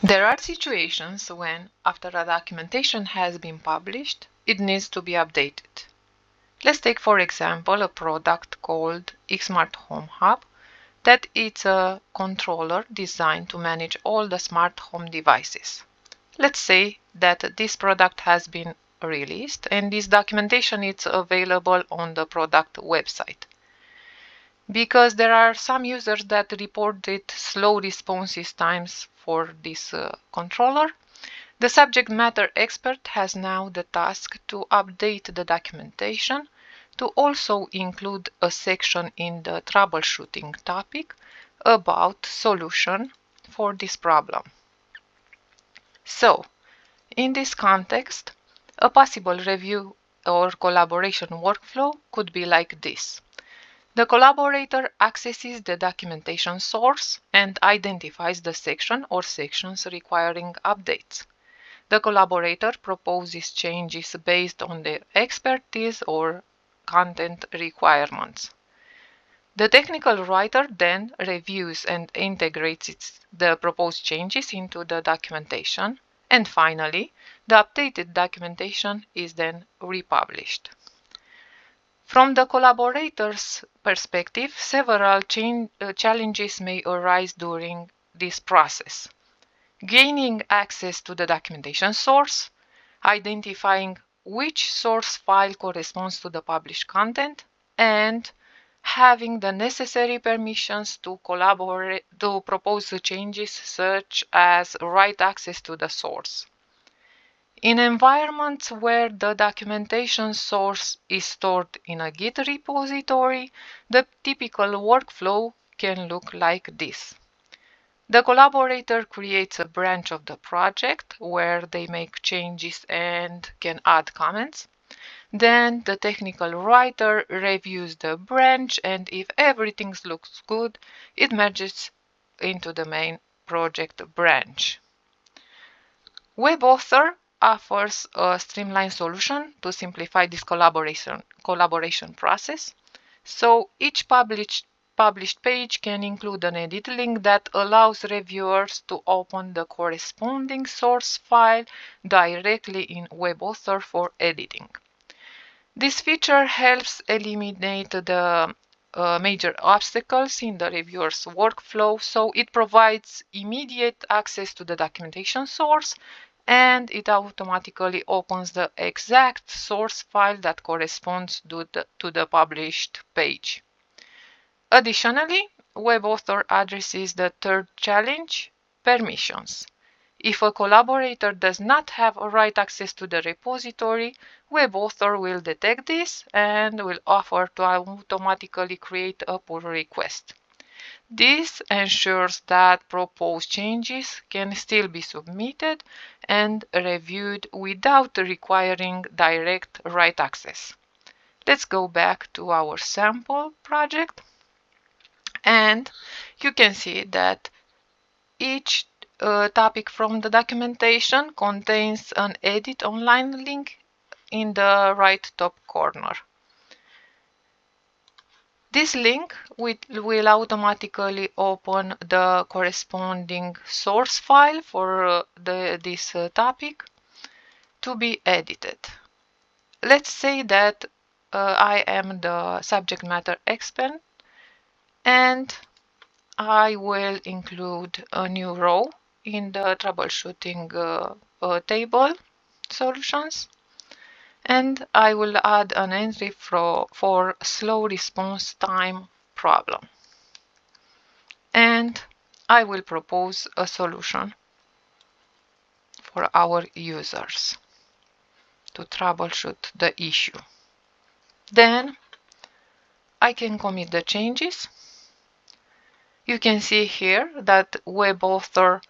There are situations when, after a documentation has been published, it needs to be updated. Let's take, for example, a product called XSmart Home Hub that is a controller designed to manage all the smart home devices. Let's say that this product has been released and this documentation is available on the product website. Because there are some users that reported slow responses times for this controller, the subject matter expert has now the task to update the documentation to also include a section in the troubleshooting topic about solution for this problem. So, in this context, a possible review or collaboration workflow could be like this. The collaborator accesses the documentation source and identifies the section or sections requiring updates. The collaborator proposes changes based on their expertise or content requirements. The technical writer then reviews and integrates the proposed changes into the documentation, and finally, the updated documentation is then republished. From the collaborator's perspective, several challenges may arise during this process. Gaining access to the documentation source, identifying which source file corresponds to the published content, and having the necessary permissions to propose changes such as write access to the source. In environments where the documentation source is stored in a Git repository, the typical workflow can look like this. The collaborator creates a branch of the project where they make changes and can add comments. Then the technical writer reviews the branch, and if everything looks good, it merges into the main project branch. Web Author offers a streamlined solution to simplify this collaboration process. So each published page can include an edit link that allows reviewers to open the corresponding source file directly in Web Author for editing. This feature helps eliminate the major obstacles in the reviewer's workflow, so it provides immediate access to the documentation source and it automatically opens the exact source file that corresponds to the published page. Additionally, Web Author addresses the third challenge, permissions. If a collaborator does not have right access to the repository, Web Author will detect this and will offer to automatically create a pull request. This ensures that proposed changes can still be submitted and reviewed without requiring direct write access. Let's go back to our sample project, and you can see that each topic from the documentation contains an edit online link in the right top corner. This link will automatically open the corresponding source file for this topic to be edited. Let's say that I am the subject matter expert and I will include a new row in the troubleshooting table solutions, and I will add an entry for slow response time problem. And I will propose a solution for our users to troubleshoot the issue. Then I can commit the changes. You can see here that Web Author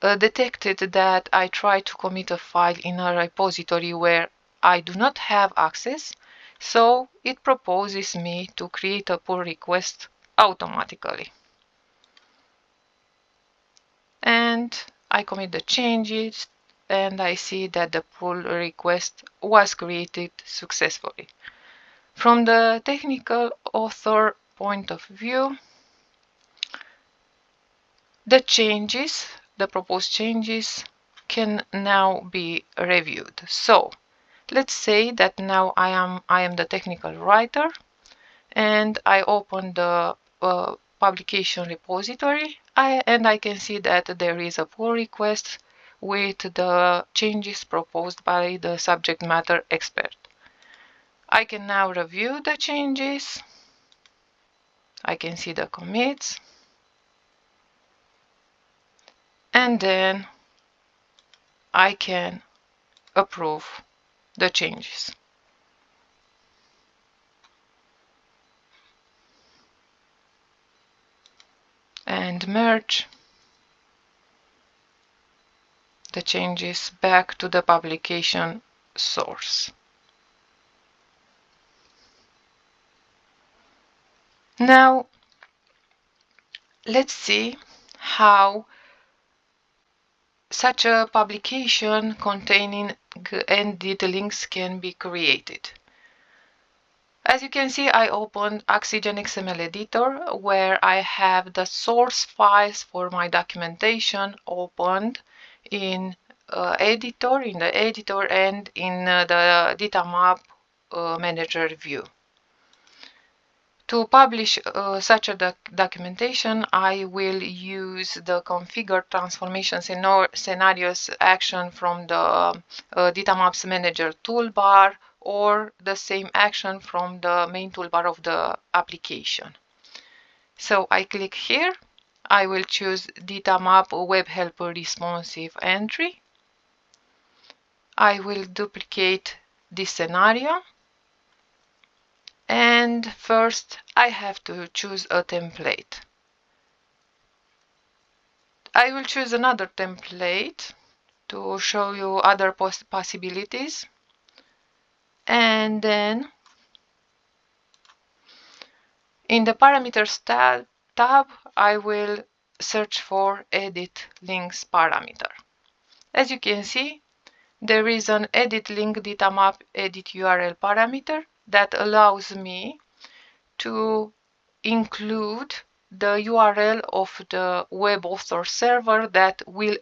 detected that I tried to commit a file in a repository where I do not have access, so it proposes me to create a pull request automatically. And I commit the changes and I see that the pull request was created successfully. From the technical author point of view, the changes the proposed changes can now be reviewed. So let's say that now I am the technical writer, and I open the publication repository, and I can see that there is a pull request with the changes proposed by the subject matter expert. I can now review the changes. I can see the commits, and then I can approve the changes. And merge the changes back to the publication source. Now, let's see how such a publication containing edit links can be created. As you can see, I opened Oxygen XML Editor, where I have the source files for my documentation opened in the editor and in the DITA map manager view. To publish such a documentation, I will use the configure transformation scenarios action from the DITA Maps Manager toolbar, or the same action from the main toolbar of the application. So I click here. I will choose DITA Map Web Helper Responsive Entry. I will duplicate this scenario. And first, I have to choose a template. I will choose another template to show you other possibilities. And then, in the Parameters tab, I will search for Edit Links parameter. As you can see, there is an Edit Link DITA Map Edit URL parameter that allows me to include the URL of the web author server that will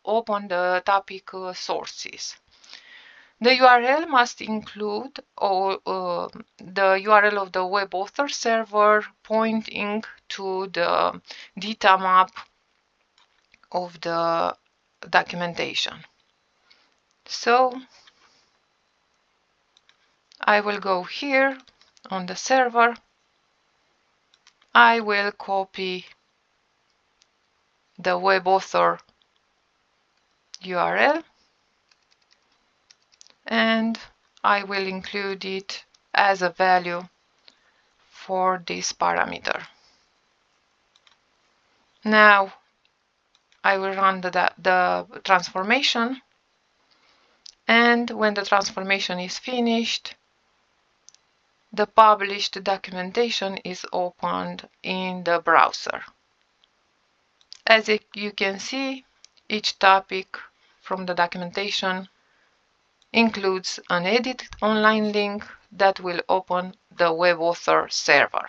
open the topic sources. The URL must include the URL of the web author server pointing to the DITA map of the documentation. So I will go here on the server. I will copy the web author URL, and I will include it as a value for this parameter. Now I will run the transformation, and when the transformation is finished, the published documentation is opened in the browser. As you can see, each topic from the documentation includes an edit online link that will open the web author server.